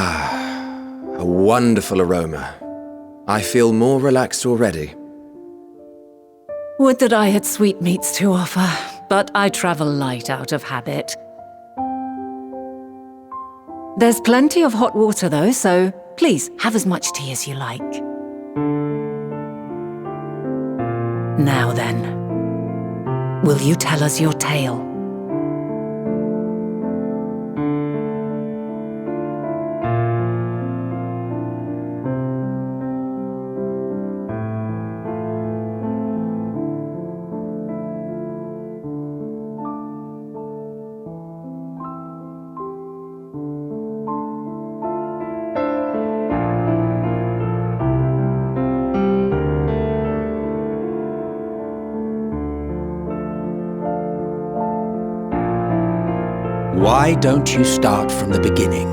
A wonderful aroma. I feel more relaxed already. Would that I had sweetmeats to offer, but I travel light out of habit. There's plenty of hot water though, so please have as much tea as you like. Now then, will you tell us your tale? Why don't you start from the beginning?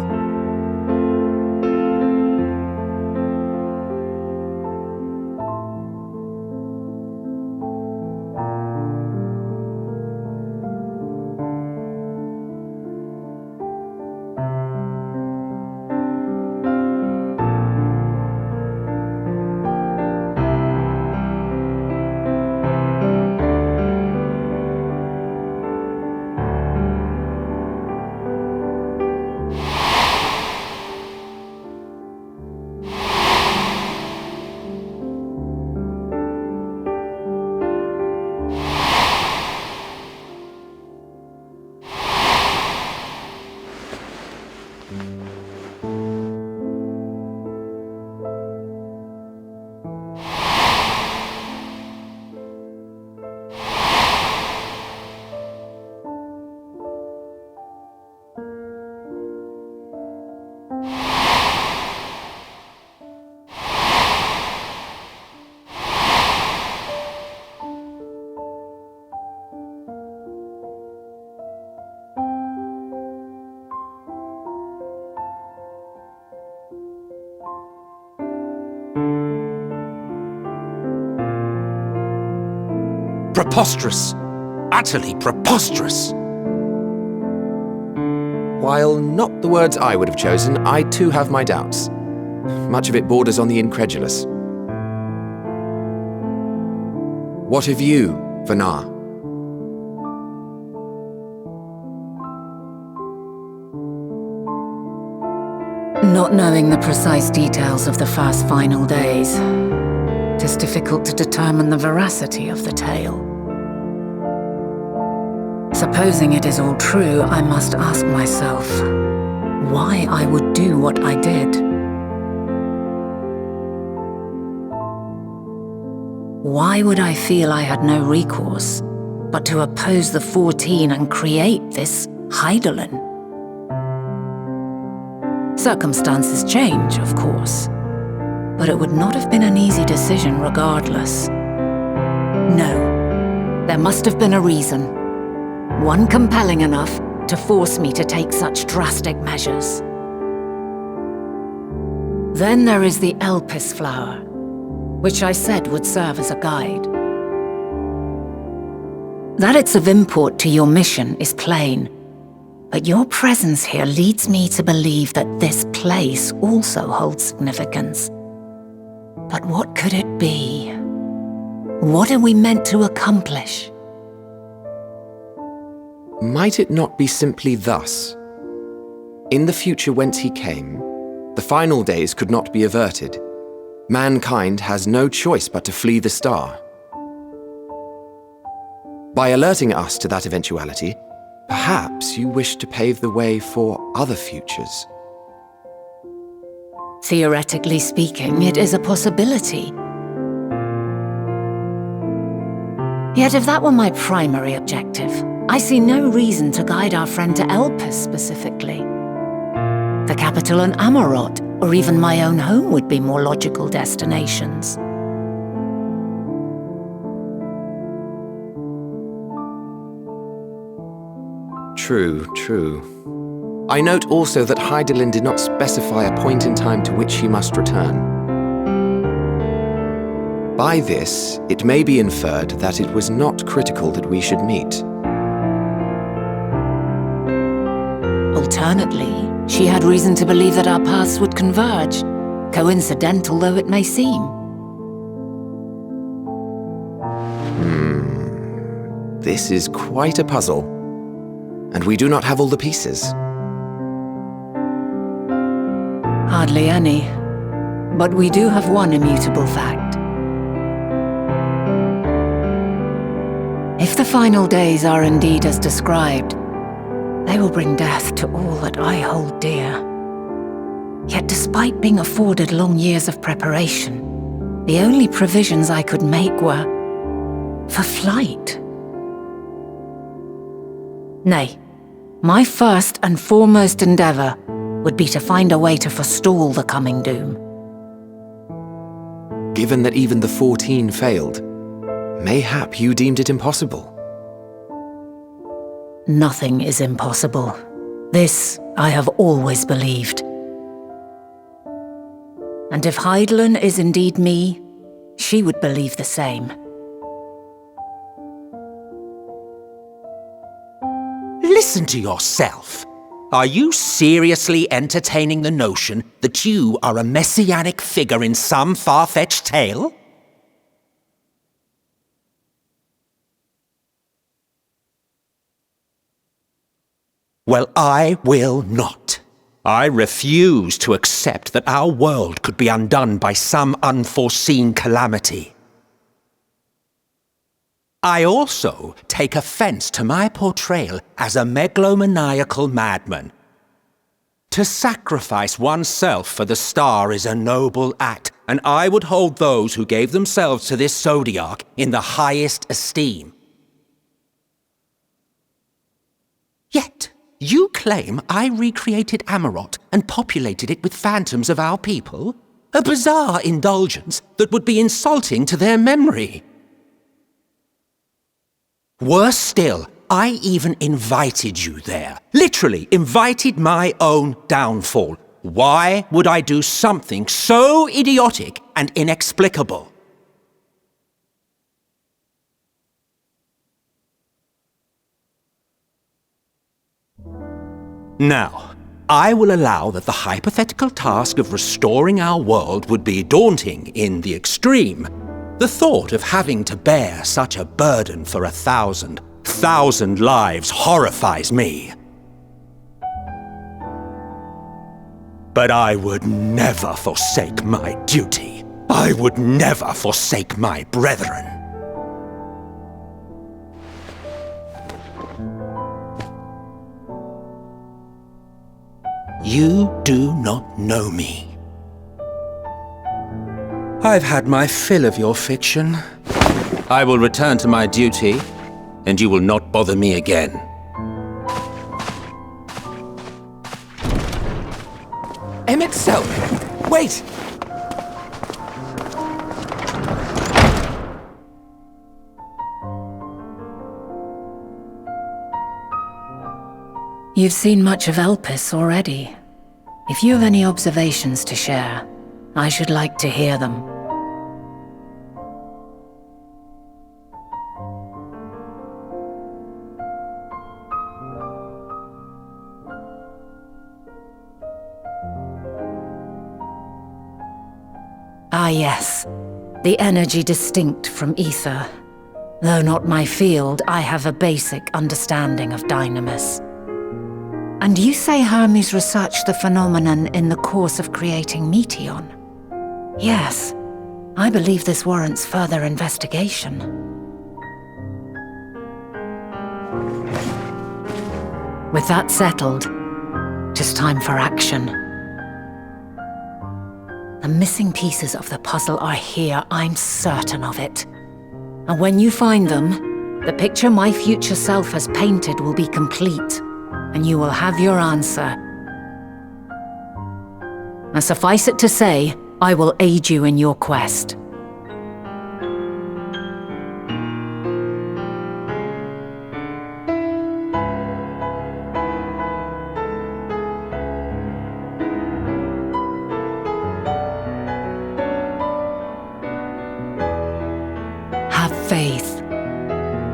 Preposterous! Utterly preposterous! While not the words I would have chosen, I too have my doubts. Much of it borders on the incredulous. What of you, Vanar? Not knowing the precise details of the first final days, it is difficult to determine the veracity of the tale. Supposing it is all true, I must ask myself why I would do what I did. Why would I feel I had no recourse but to oppose the 14 and create this Hydaelyn? Circumstances change, of course, but it would not have been an easy decision regardless. No, there must have been a reason. One compelling enough to force me to take such drastic measures. Then there is the Elpis flower, which I said would serve as a guide. That it's of import to your mission is plain, but your presence here leads me to believe that this place also holds significance. But what could it be? What are we meant to accomplish? Might it not be simply thus? In the future whence he came, the final days could not be averted. Mankind has no choice but to flee the star. By alerting us to that eventuality, perhaps you wish to pave the way for other futures. Theoretically speaking, it is a possibility. Yet if that were my primary objective, I see no reason to guide our friend to Elpis specifically. The capital and Amarot, or even my own home would be more logical destinations. True. I note also that Hydaelyn did not specify a point in time to which he must return. By this, it may be inferred that it was not critical that we should meet. Alternately, She had reason to believe that our paths would converge, coincidental though it may seem. This is quite a puzzle, and we do not have all the pieces. Hardly any, but we do have one immutable fact. If the final days are indeed as described, they will bring death to all that I hold dear. Yet despite being afforded long years of preparation, the only provisions I could make were for flight. Nay, my first and foremost endeavor would be to find a way to forestall the coming doom. Given that even the 14 failed, mayhap you deemed it impossible. Nothing is impossible. This I have always believed. And if Hydaelyn is indeed me, she would believe the same. Listen to yourself. Are you seriously entertaining the notion that you are a messianic figure in some far-fetched tale? Well, I will not. I refuse to accept that our world could be undone by some unforeseen calamity. I also take offense to my portrayal as a megalomaniacal madman. To sacrifice oneself for the star is a noble act, and I would hold those who gave themselves to this zodiac in the highest esteem. Yet, you claim I recreated Amarot and populated it with phantoms of our people? A bizarre indulgence that would be insulting to their memory. Worse still, I even invited you there. Literally invited my own downfall. Why would I do something so idiotic and inexplicable? Now, I will allow that the hypothetical task of restoring our world would be daunting in the extreme. The thought of having to bear such a burden for 1,000 lives horrifies me. But I would never forsake my duty. I would never forsake my brethren. You do not know me. I've had my fill of your fiction. I will return to my duty, and you will not bother me again. Emet-Selch! Wait! You've seen much of Elpis already. If you have any observations to share, I should like to hear them. Ah yes, the energy distinct from ether. Though not my field, I have a basic understanding of dynamis. And you say Hermes researched the phenomenon in the course of creating Meteon? Yes, I believe this warrants further investigation. With that settled, tis time for action. The missing pieces of the puzzle are here, I'm certain of it. And when you find them, the picture my future self has painted will be complete, and you will have your answer. Now suffice it to say, I will aid you in your quest. Have faith.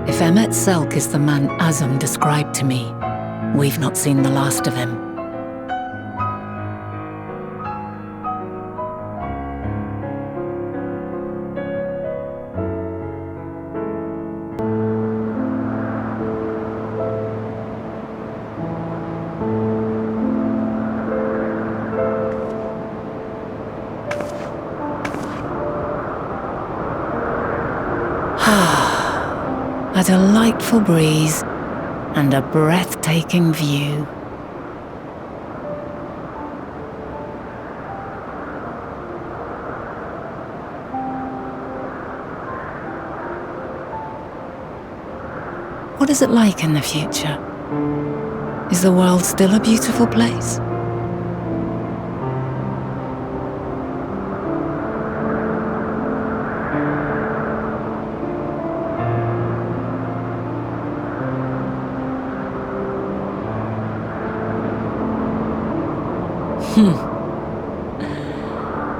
If Emet-Selch is the man Azum described to me, we've not seen the last of him. a delightful breeze, and a breathtaking view. What is it like in the future? Is the world still a beautiful place?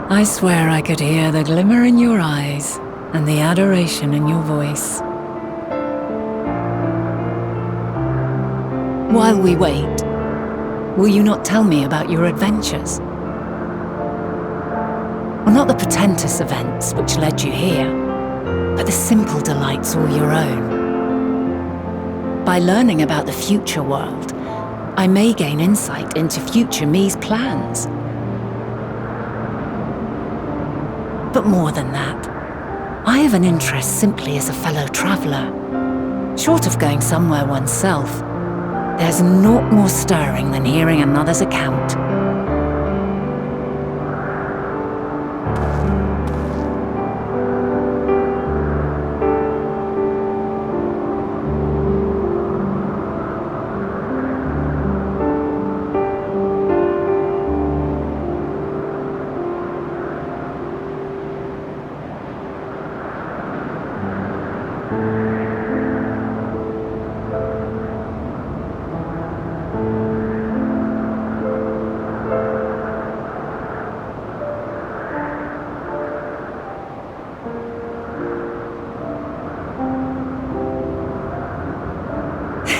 I swear I could hear the glimmer in your eyes and the adoration in your voice. While we wait, will you not tell me about your adventures? Well, not the portentous events which led you here, but the simple delights all your own. By learning about the future world, I may gain insight into future me's plans. But more than that, I have an interest simply as a fellow traveller. Short of going somewhere oneself, there's naught more stirring than hearing another's account.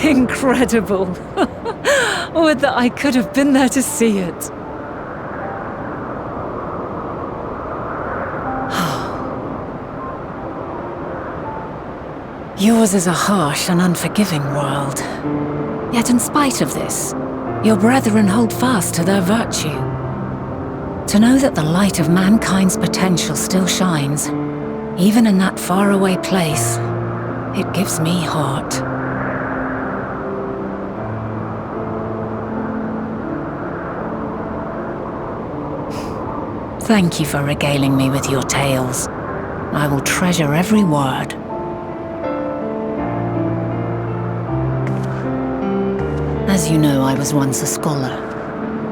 Incredible! Would that I could have been there to see it. Yours is a harsh and unforgiving world. Yet in spite of this, your brethren hold fast to their virtue. To know that the light of mankind's potential still shines, even in that faraway place, it gives me heart. Thank you for regaling me with your tales. I will treasure every word. As you know, I was once a scholar,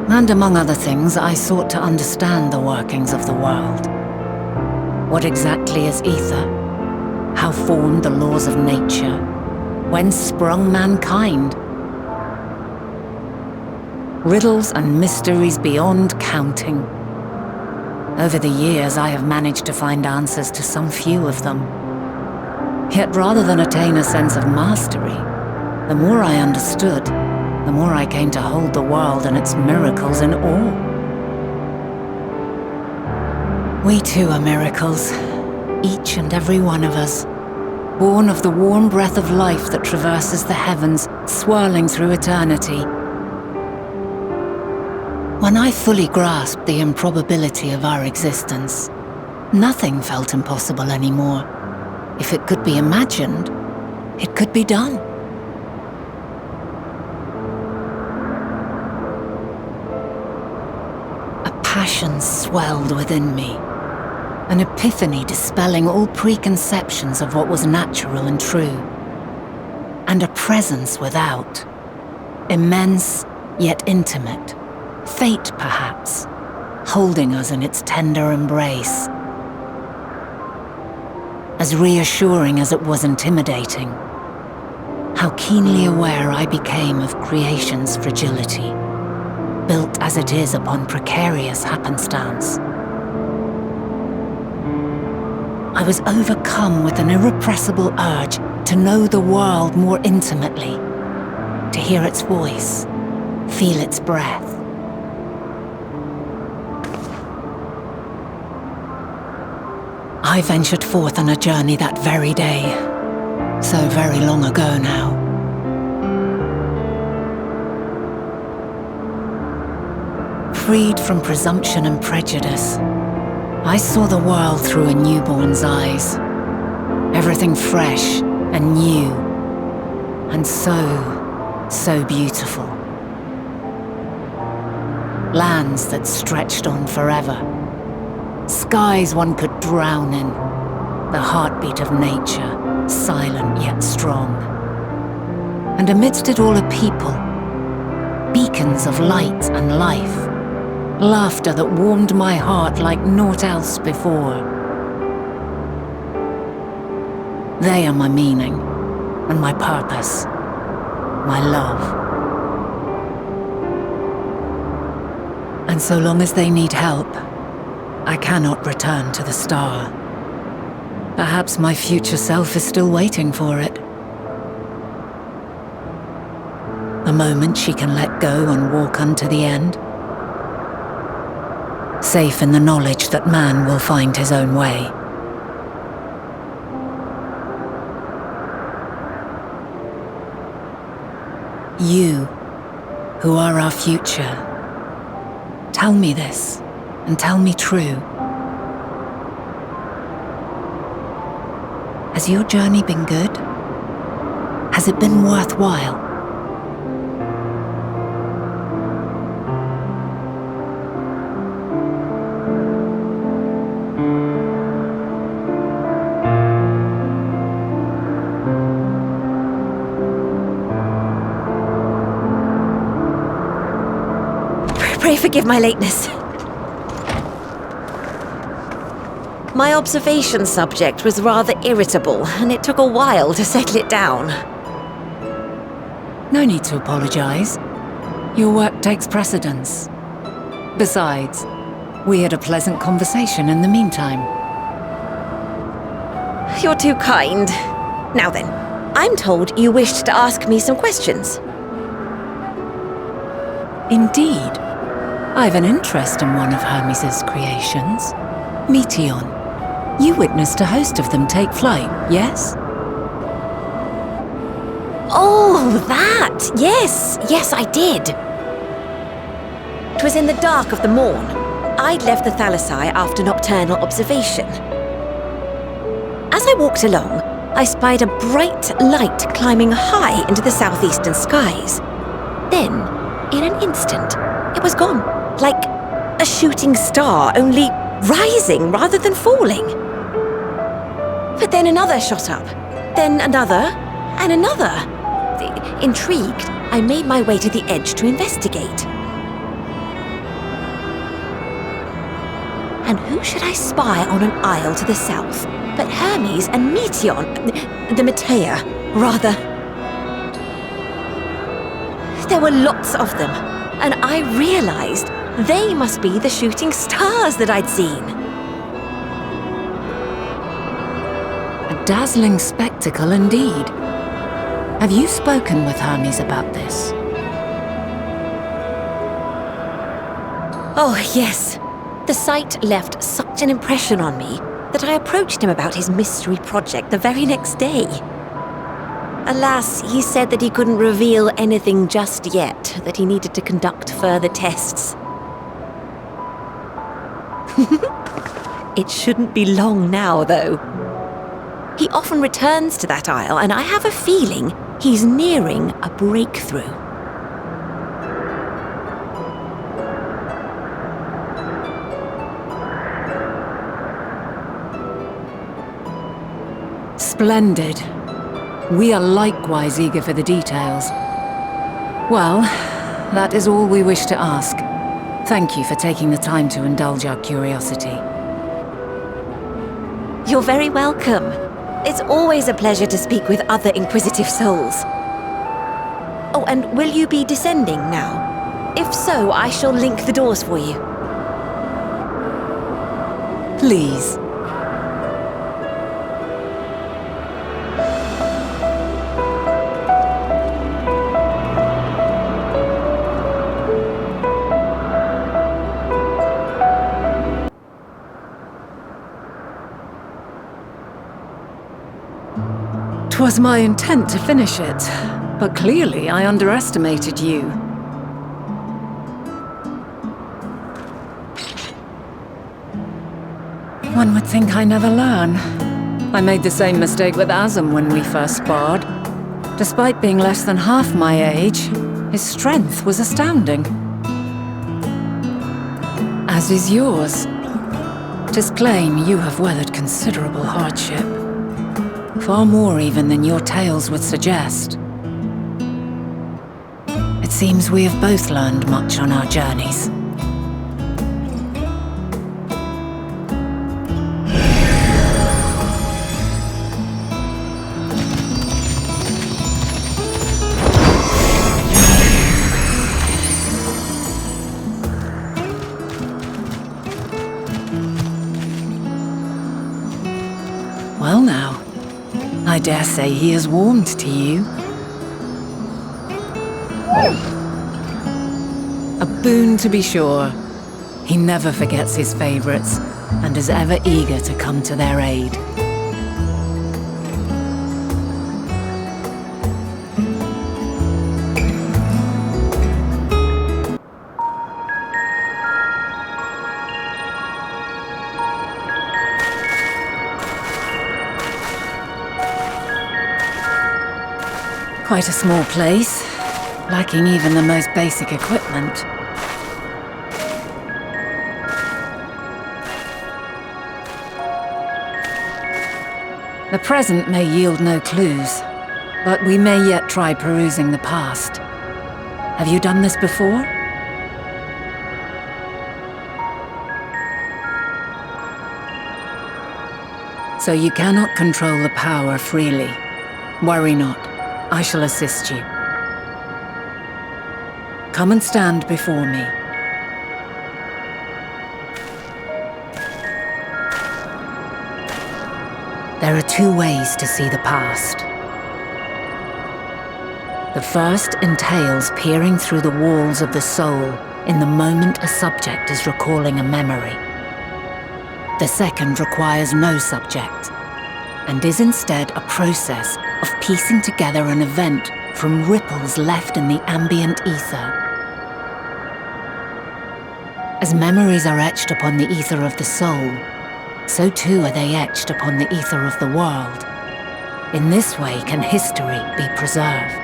and among other things, I sought to understand the workings of the world. What exactly is ether? How formed the laws of nature? Whence sprung mankind? Riddles and mysteries beyond counting. Over the years, I have managed to find answers to some few of them. Yet rather than attain a sense of mastery, the more I understood, the more I came to hold the world and its miracles in awe. We too are miracles, each and every one of us, born of the warm breath of life that traverses the heavens, swirling through eternity. When I fully grasped the improbability of our existence, nothing felt impossible anymore. If it could be imagined, it could be done. A passion swelled within me, an epiphany dispelling all preconceptions of what was natural and true, and a presence without, immense yet intimate. Fate, perhaps, holding us in its tender embrace. As reassuring as it was intimidating, how keenly aware I became of creation's fragility, built as it is upon precarious happenstance. I was overcome with an irrepressible urge to know the world more intimately, to hear its voice, feel its breath. I ventured forth on a journey that very day, so very long ago now. Freed from presumption and prejudice, I saw the world through a newborn's eyes. Everything fresh, and new, and so beautiful. Lands that stretched on forever. Skies one could drown in. The heartbeat of nature, silent yet strong. And amidst it all a people, beacons of light and life, laughter that warmed my heart like naught else before. They are my meaning, and my purpose, my love. And so long as they need help, I cannot return to the star. Perhaps my future self is still waiting for it. The moment she can let go and walk unto the end. Safe in the knowledge that man will find his own way. You, who are our future, tell me this, and tell me true. Has your journey been good? Has it been worthwhile? Pray forgive my lateness. My observation subject was rather irritable, and it took a while to settle it down. No need to apologize. Your work takes precedence. Besides, we had a pleasant conversation in the meantime. You're too kind. Now then, I'm told you wished to ask me some questions. Indeed. I've an interest in one of Hermes' creations. Meteon. You witnessed a host of them take flight, yes? Oh, that! Yes, I did. It was in the dark of the morn. I'd left the Thalassai after nocturnal observation. As I walked along, I spied a bright light climbing high into the southeastern skies. Then, in an instant, it was gone, like a shooting star, only rising rather than falling. But then another shot up, then another, and another. Intrigued, I made my way to the edge to investigate. And who should I spy on an isle to the south but Hermes and Meteon, the Metea, rather. There were lots of them, and I realized they must be the shooting stars that I'd seen. A dazzling spectacle indeed. Have you spoken with Hermes about this? Oh, yes. The sight left such an impression on me that I approached him about his mystery project the very next day. Alas, he said that he couldn't reveal anything just yet, that he needed to conduct further tests. It shouldn't be long now, though. He often returns to that isle, and I have a feeling he's nearing a breakthrough. Splendid. We are likewise eager for the details. Well, that is all we wish to ask. Thank you for taking the time to indulge our curiosity. You're very welcome. It's always a pleasure to speak with other inquisitive souls. Oh, and will you be descending now? If so, I shall link the doors for you. Please. Twas my intent to finish it, but clearly I underestimated you. One would think I never learn. I made the same mistake with Azam when we first sparred. Despite being less than half my age, his strength was astounding. As is yours. 'Tis plain you have weathered considerable hardship. Far more even than your tales would suggest. It seems we have both learned much on our journeys. Well now, I dare say he has warmed to you. A boon to be sure. He never forgets his favorites, and is ever eager to come to their aid. Quite a small place, lacking even the most basic equipment. The present may yield no clues, but we may yet try perusing the past. Have you done this before? So you cannot control the power freely. Worry not. I shall assist you. Come and stand before me. There are two ways to see the past. The first entails peering through the walls of the soul in the moment a subject is recalling a memory. The second requires no subject, and is instead a process of piecing together an event from ripples left in the ambient ether. As memories are etched upon the ether of the soul, so too are they etched upon the ether of the world. In this way can history be preserved.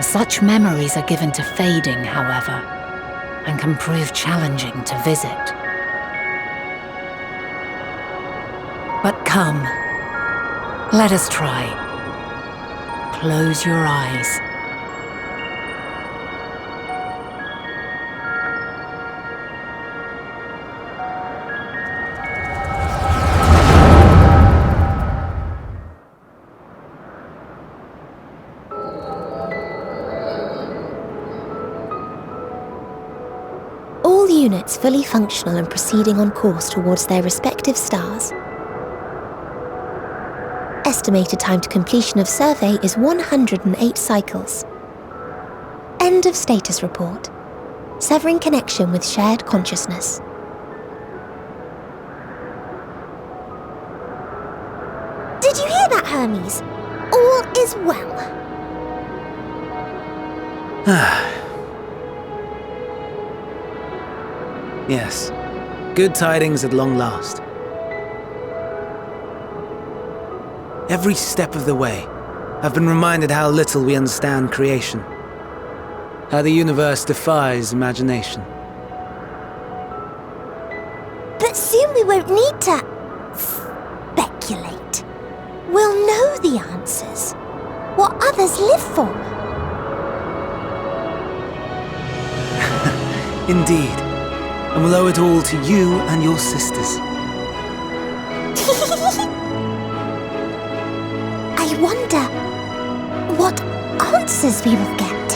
Such memories are given to fading, however, and can prove challenging to visit. But come, let us try. Close your eyes. All units fully functional and proceeding on course towards their respective stars. Estimated time to completion of survey is 108 cycles. End of status report. Severing connection with shared consciousness. Did you hear that, Hermes? All is well. Yes. Good tidings at long last. Every step of the way, I've been reminded how little we understand creation. How the universe defies imagination. But soon we won't need to speculate. We'll know the answers. What others live for. Indeed. And we'll owe it all to you and your sisters. I wonder what answers we will get.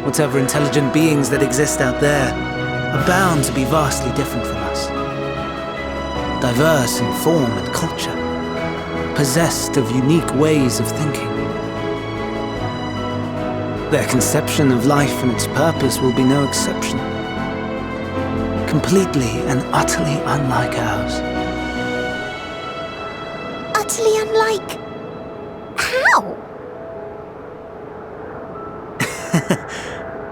Whatever intelligent beings that exist out there are bound to be vastly different from us. Diverse in form and culture, possessed of unique ways of thinking. Their conception of life and its purpose will be no exception. Completely and utterly unlike ours. Utterly unlike... how?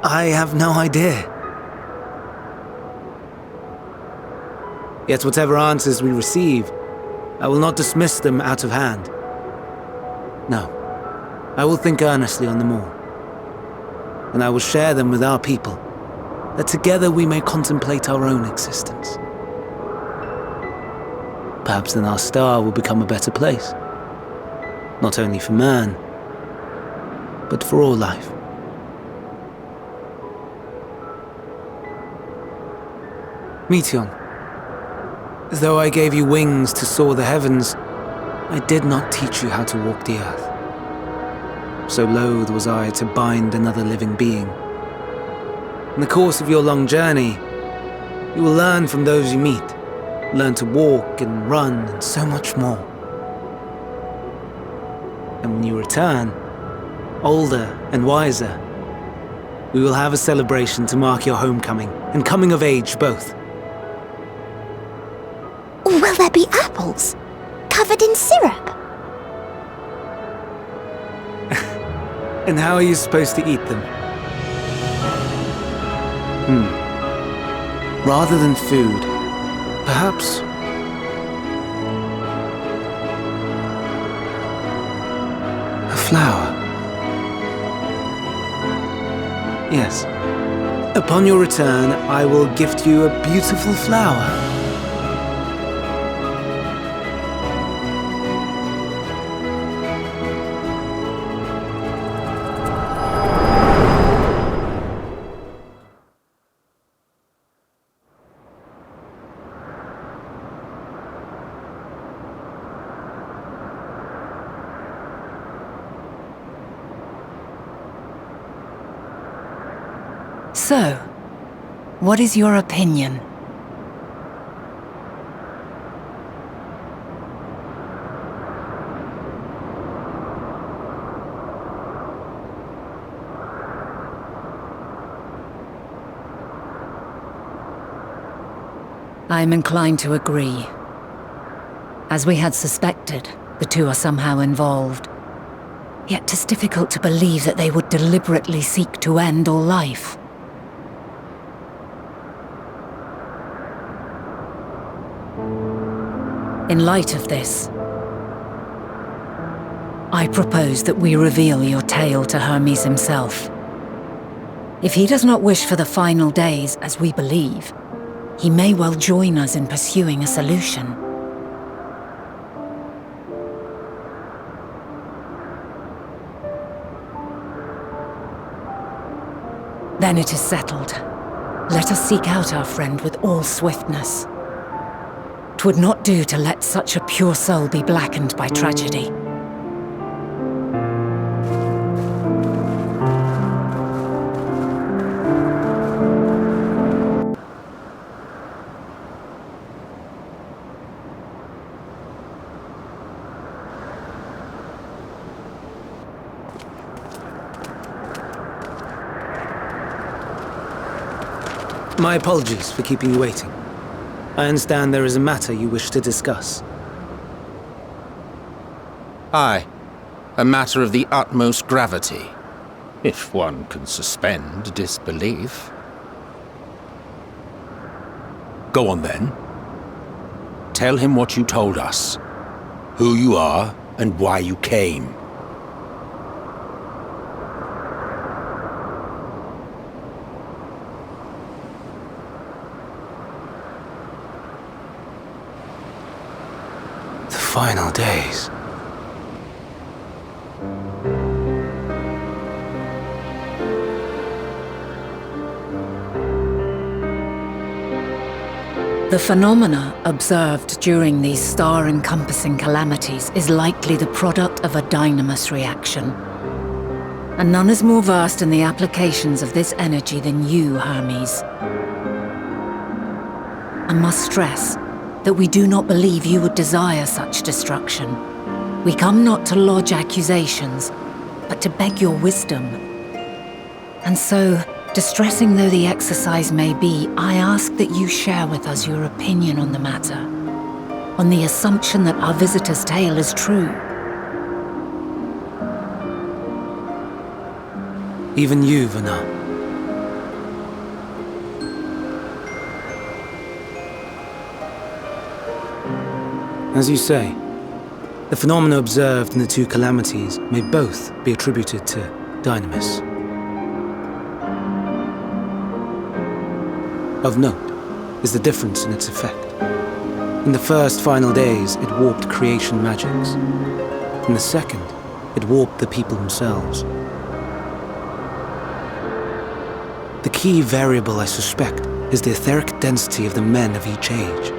I have no idea. Yet whatever answers we receive, I will not dismiss them out of hand. No, I will think earnestly on them all, and I will share them with our people, that together we may contemplate our own existence. Perhaps then our star will become a better place, not only for man, but for all life. Meteion, though I gave you wings to soar the heavens, I did not teach you how to walk the earth. So loath was I to bind another living being. In the course of your long journey, you will learn from those you meet, learn to walk and run and so much more. And when you return, older and wiser, we will have a celebration to mark your homecoming and coming of age both. Will there be apples? Covered in syrup? And how are you supposed to eat them? Rather than food, perhaps... a flower. Yes. Upon your return, I will gift you a beautiful flower. So, what is your opinion? I am inclined to agree. As we had suspected, the two are somehow involved. Yet 'tis difficult to believe that they would deliberately seek to end all life. In light of this, I propose that we reveal your tale to Hermes himself. If he does not wish for the final days, as we believe, he may well join us in pursuing a solution. Then it is settled. Let us seek out our friend with all swiftness. 'Twould not do to let such a pure soul be blackened by tragedy. My apologies for keeping you waiting. I understand there is a matter you wish to discuss. Aye, a matter of the utmost gravity, if one can suspend disbelief. Go on then. Tell him what you told us, who you are and why you came. Final days. The phenomena observed during these star-encompassing calamities is likely the product of a dynamis reaction. And none is more versed in the applications of this energy than you, Hermes. I must stress that we do not believe you would desire such destruction. We come not to lodge accusations, but to beg your wisdom. And so, distressing though the exercise may be, I ask that you share with us your opinion on the matter, on the assumption that our visitor's tale is true. Even you, Vana. As you say, the phenomena observed in the two calamities may both be attributed to Dynamis. Of note is the difference in its effect. In the first final days, it warped creation magics. In the second, it warped the people themselves. The key variable, I suspect, is the etheric density of the men of each age.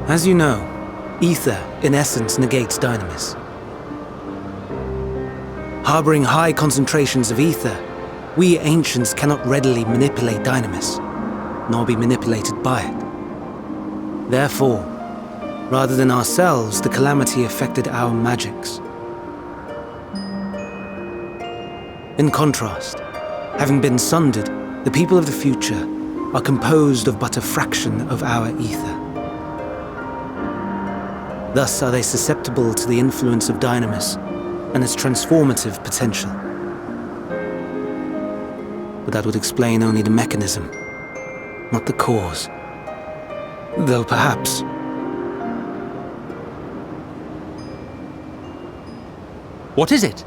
As you know, ether, in essence, negates Dynamis. Harboring high concentrations of ether, we ancients cannot readily manipulate Dynamis, nor be manipulated by it. Therefore, rather than ourselves, the calamity affected our magics. In contrast, having been sundered, the people of the future are composed of but a fraction of our ether. Thus are they susceptible to the influence of Dynamis and its transformative potential. But that would explain only the mechanism, not the cause. Though perhaps... What is it?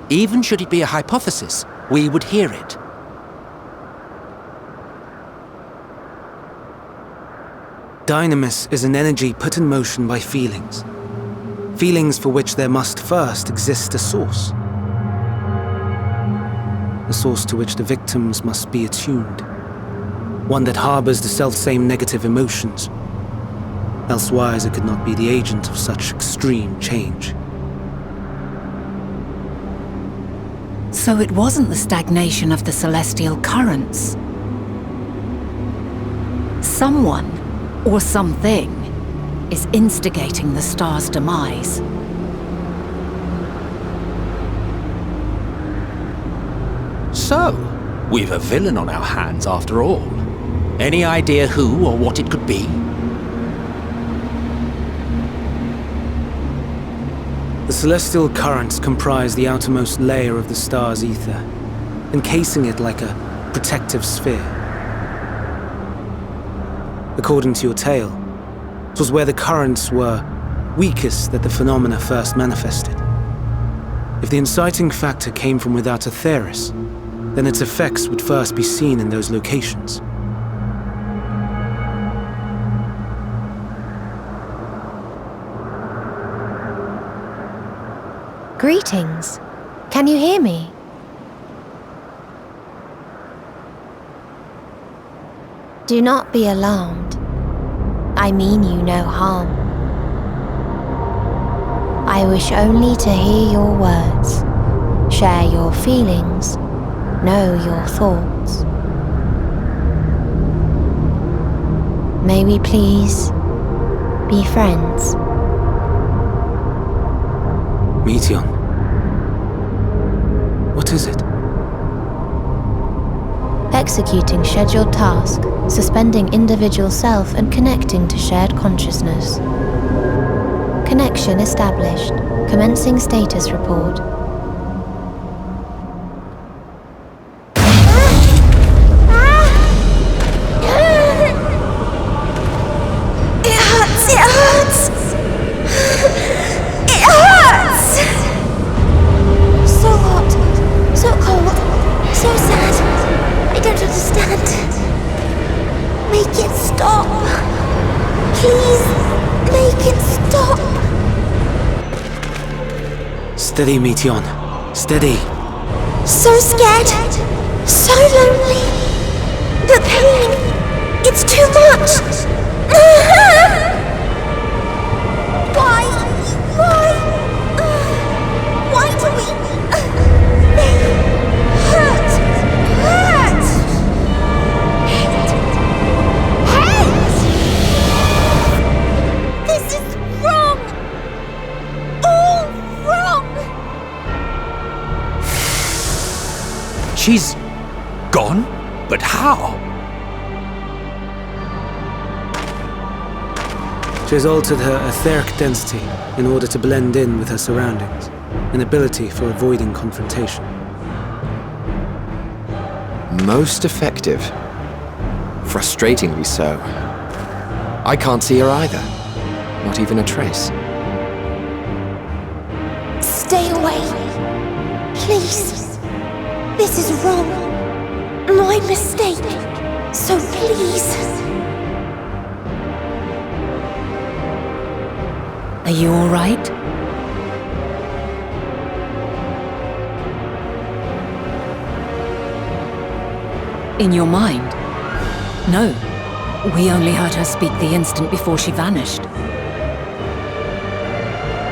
Even should it be a hypothesis, we would hear it. Dynamis is an energy put in motion by feelings. Feelings for which there must first exist a source. A source to which the victims must be attuned. One that harbors the selfsame negative emotions. Elsewise it could not be the agent of such extreme change. So it wasn't the stagnation of the celestial currents. Someone, or something, is instigating the star's demise. So, we've a villain on our hands after all. Any idea who or what it could be? The celestial currents comprise the outermost layer of the star's ether, encasing it like a protective sphere. According to your tale, it was where the currents were weakest that the phenomena first manifested. If the inciting factor came from without a Theris, then its effects would first be seen in those locations. Greetings. Can you hear me? Do not be alarmed. I mean you no harm. I wish only to hear your words, share your feelings, know your thoughts. May we please be friends? Meteion. What is it? Executing scheduled task, suspending individual self and connecting to shared consciousness. Connection established. Commencing status report. Steady, Meteion. Steady. So scared. So lonely. The pain. It's too much. Why? Why do we... They hurt. This is wrong. All wrong. She's gone? But how? She has altered her etheric density in order to blend in with her surroundings, an ability for avoiding confrontation. Most effective. Frustratingly so. I can't see her either. Not even a trace. Stay away. Please. This is wrong. My mistake. So please. Are you all right? In your mind? No. We only heard her speak the instant before she vanished.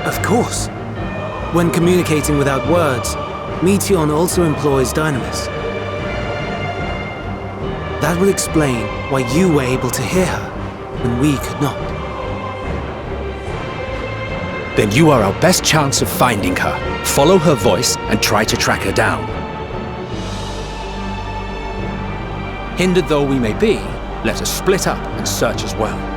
Of course. When communicating without words, Meteion also employs dynamis. That will explain why you were able to hear her, when we could not. Then you are our best chance of finding her. Follow her voice and try to track her down. Hindered though we may be, let us split up and search as well.